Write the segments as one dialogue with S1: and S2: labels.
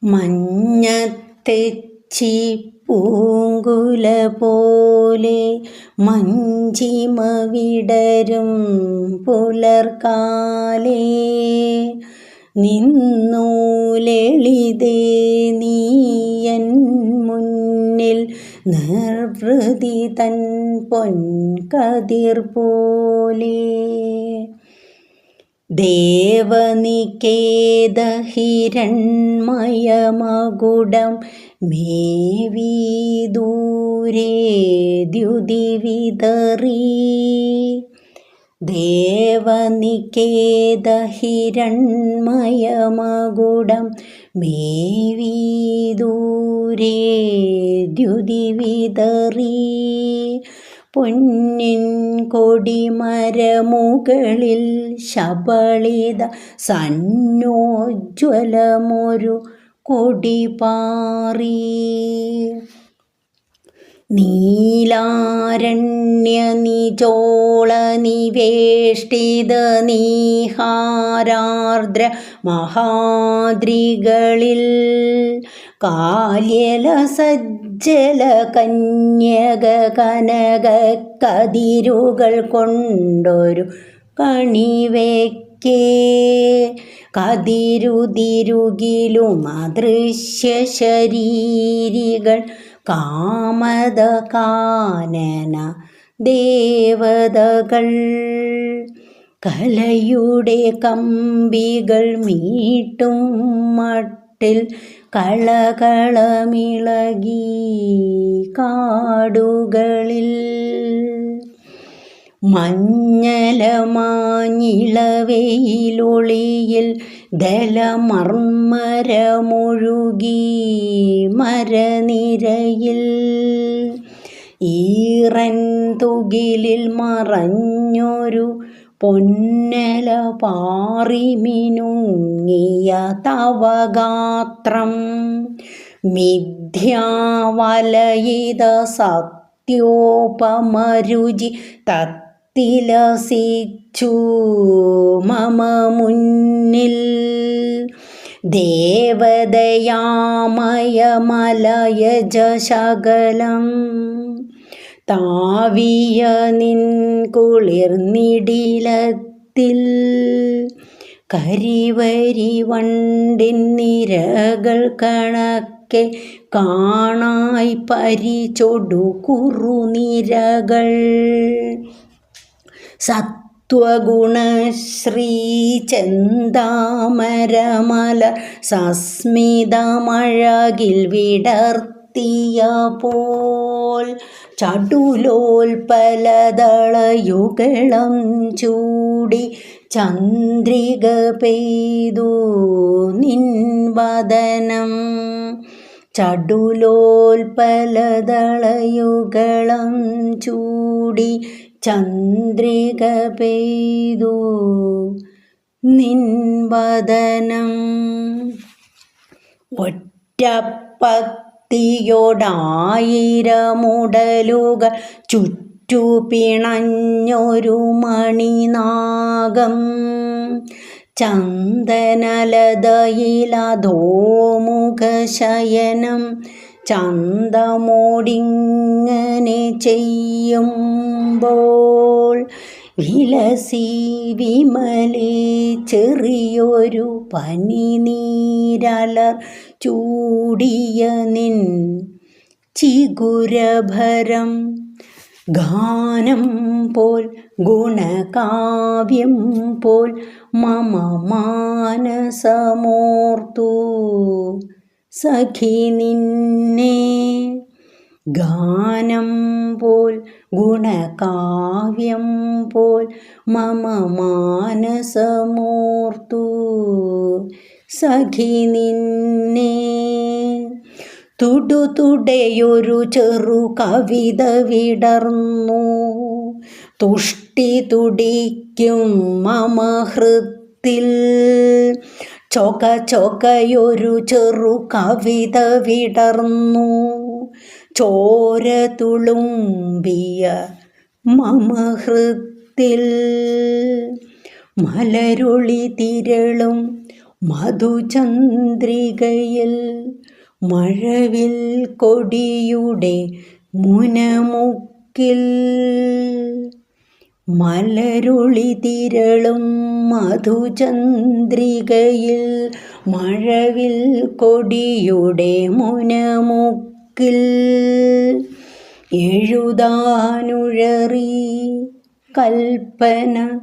S1: മഞ്ഞത്തെച്ചി പൂങ്കുല പോലെ മഞ്ചിമ വിടരും പുലർക്കാലേ നിന്നു ലളിതേ നീയൻ മുന്നിൽ നിർവൃതി തൻ പൊൻകതിർ പോലെ ദേവനികേതഹിരൺമയമകുടം മേവി ദൂരെ ദ്യുതി വിതറി ദേവനികേതഹിരൺമയമകുടം മേവി ദൂരെ ദ്യുതി വിതറി പൊന്നിൻ കൊടിമരമുകളിൽ ശബളിത സന്നോജ്വലമൊരു കൊടി പാറി നീലാരണ്യ നിജോള നിവേഷ്ടിത നീഹാരാർദ്ര മഹാദ്രികളിൽ കാല്യല സജ്ജല കന്യക കനക കതിരുകൾ കൊണ്ടൊരു കണിവയ്ക്കേ കതിരുതിരുകിലും അദൃശ്യ ശരീരികൾ കാമദ കാനന ദേവതകൾ കലയുടെ കമ്പികൾ മീട്ടും മട്ടിൽ കളകളമിളകി കാടുകളിൽ മഞ്ഞലമാഞ്ഞിളവെയിലൊളിയിൽ ദലമർമ്മരമൊഴുകി മരനിരയിൽ ഈറൻ തുകിലിൽ മറഞ്ഞൊരു പൊന്നല പാറിമിനുങ്ങിയ തവ ഗാത്രം മിഥ്യാവലയിത സത്യോപമരുചി തത്തിലസിച്ചു മമ മുന്നിൽ ദേവദയാമയമലയജ ശകലം താവിയ നിൻ കുളിർനിടിലത്തിൽ കരിവരി വണ്ടിൻ നിരകൾ കണക്കെ കാണായി പരിചൊടു കുറുനിരകൾ സത്വഗുണശ്രീ ചെന്താമരമല സസ്മിതമഴകിൽ വിടർത്തിയ പോൽ ചടുലോൽപലദളയുഗളം ചൂടി ചന്ദ്രിക പെയ്തു നിൻ വദനം ചടുലോൽപലദളയുഗളം ചൂടി ചന്ദ്രിക പെയ്തു നിൻ വദനം ഒറ്റപ്പത്തിയോടായിരമുടലുകൾ ചുറ്റു പിണഞ്ഞൊരു മണിനാഗം ചന്ദനലതയിലധോമുഖശയനം ചന്തമോടിങ്ങനെ ചെയ്യുമ്പോൾ വിലസി വിമലേ ചെറിയൊരു പനിനീരലർ ചൂടിയ നിൻ ചിഗുരഭരം ഗാനം പോൽ ഗുണകാവ്യം പോൽ മമ മാനസമോർത്തു സഖി നിന്നെ ഗാനം പോൽ ഗുണകാവ്യം പോൽ മമ മാനസമോർത്തു സഖി നിന്നെ തുടുതുടയൊരു ചെറു കവിത വിടർന്നു തുഷ്ടി തുടിക്കും മമ ഹൃത്തിൽ ചൊക ചൊകയൊരു ചെറു കവിത വിടർന്നു ചോര തുളുമ്പിയ മമ ഹൃത്തിൽ മലരൊളി തിരളും മധുചന്ദ്രികയിൽ മഴവിൽ കൊടിയുടെ മുനമുക്കിൽ മലരുളി തിരളും മധുചന്ദ്രികയിൽ മഴവിൽ കൊടിയുടെ മുനമുക്കിൽ എഴുതാനുഴറി കൽപ്പന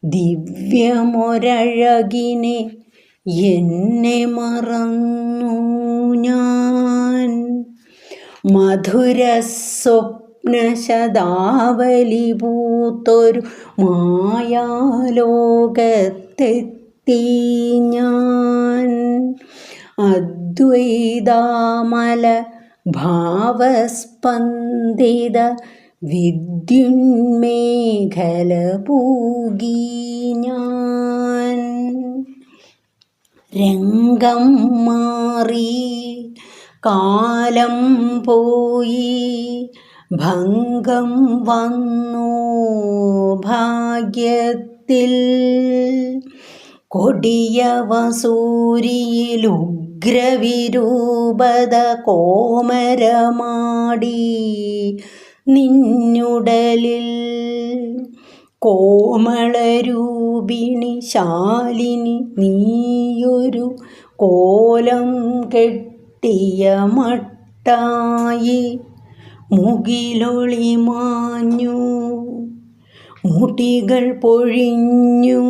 S1: ദിവ്യമൊരഴകിനെ എന്നെ മറന്നു ഞാൻ. മധുരസ്വപ്നശതാവലി പൂത്തൊരു മായാലോകത്തെത്തി ഞാൻ. അദ്വൈതാമല ഭാവസ്പന്ദിത വിദ്യുന്മേഖല പൂകി ഞാൻ. രംഗം മാറി കാലം പോയി ഭംഗം വന്നു ഭാഗ്യത്തിൽ. കൊടിയ വസൂരിയിൽ ഉഗ്രവിരൂപത കോമരമാടി നിന്നുടലിൽ. കോമളരൂപിണി ശാലിനി നീയൊരു കോലം കെട്ടിയ മട്ടായി. മുകിലൊളി മാഞ്ഞു മുടികൾ പൊഴിഞ്ഞു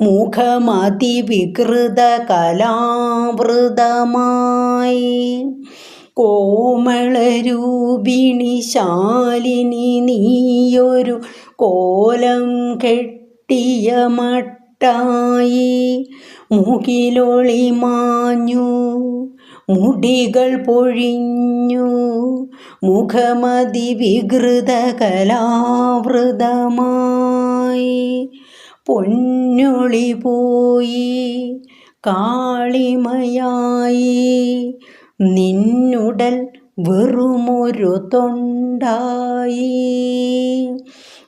S1: മുഖമതിവികൃത കലാവൃതമായി. കോമളരൂപിണി ശാലിനി നീയൊരു കോലം കെട്ടിയ മട്ടായി. മുകിലൊളി മാഞ്ഞു മുടികൾ പൊഴിഞ്ഞു മുഖമതിവികൃത കലാവൃതമായി. പൊന്നൊളി പോയി കാളിമയായി നിന്നുടൽ വെറുമൊരു തൊണ്ടായി.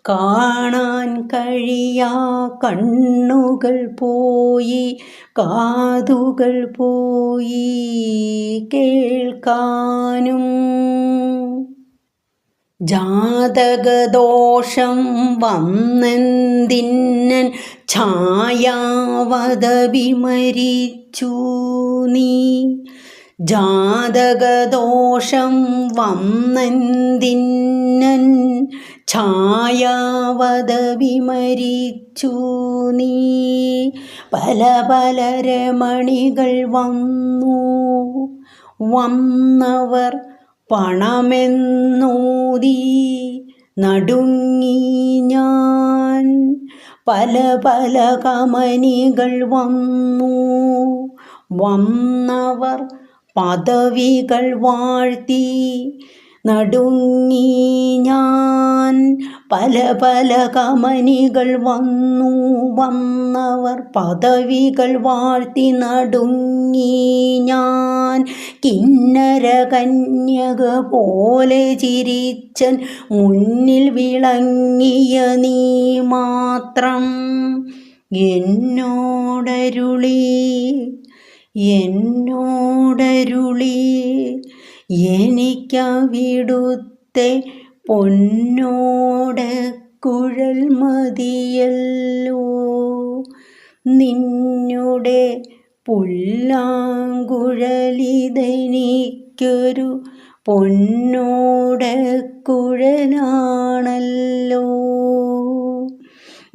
S1: കാണാൻ കഴിയാ കണ്ണുകൾ പോയി കാതുകൾ പോയി കേൾക്കാനും. ജാതകദോഷം വന്നെന്തിന്നൻ ഛായാവതവിമരിച്ചു നീ. ജാതകദോഷം വന്നെന്തിന്നൻ ഛായാവതവിമരിച്ചു നീ. പല പല രമണികൾ വന്നു വന്നവർ പണമെന്നോതി നടുങ്ങി ഞാൻ. പല പല കമനികൾ വന്നു വന്നവർ പദവികൾ വാഴ്ത്തി നടുങ്ങി ഞാൻ. പല പല കമനികൾ വന്നു വന്നവർ പദവികൾ വാഴ്ത്തി നടുങ്ങി ഞാൻ. കിന്നര കന്യക പോലെ ചിരിച്ചൻ മുന്നിൽ വിളങ്ങിയ നീ മാത്രം എന്നോടരുളി എനിക്കവിടുത്തെ പൊന്നോടക്കുഴൽ മതിയല്ലോ. നിന്നുടെ പുല്ലാങ്കുഴലിതെനിക്കൊരു പൊന്നോടക്കുഴലാണല്ലോ.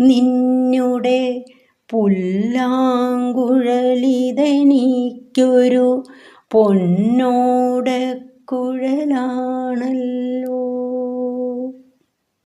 S1: നിന്നുടെ പുല്ലാങ്കുഴലിതെനിക്കൊരു പൊന്നോടക്കുഴലാണല്ലോ.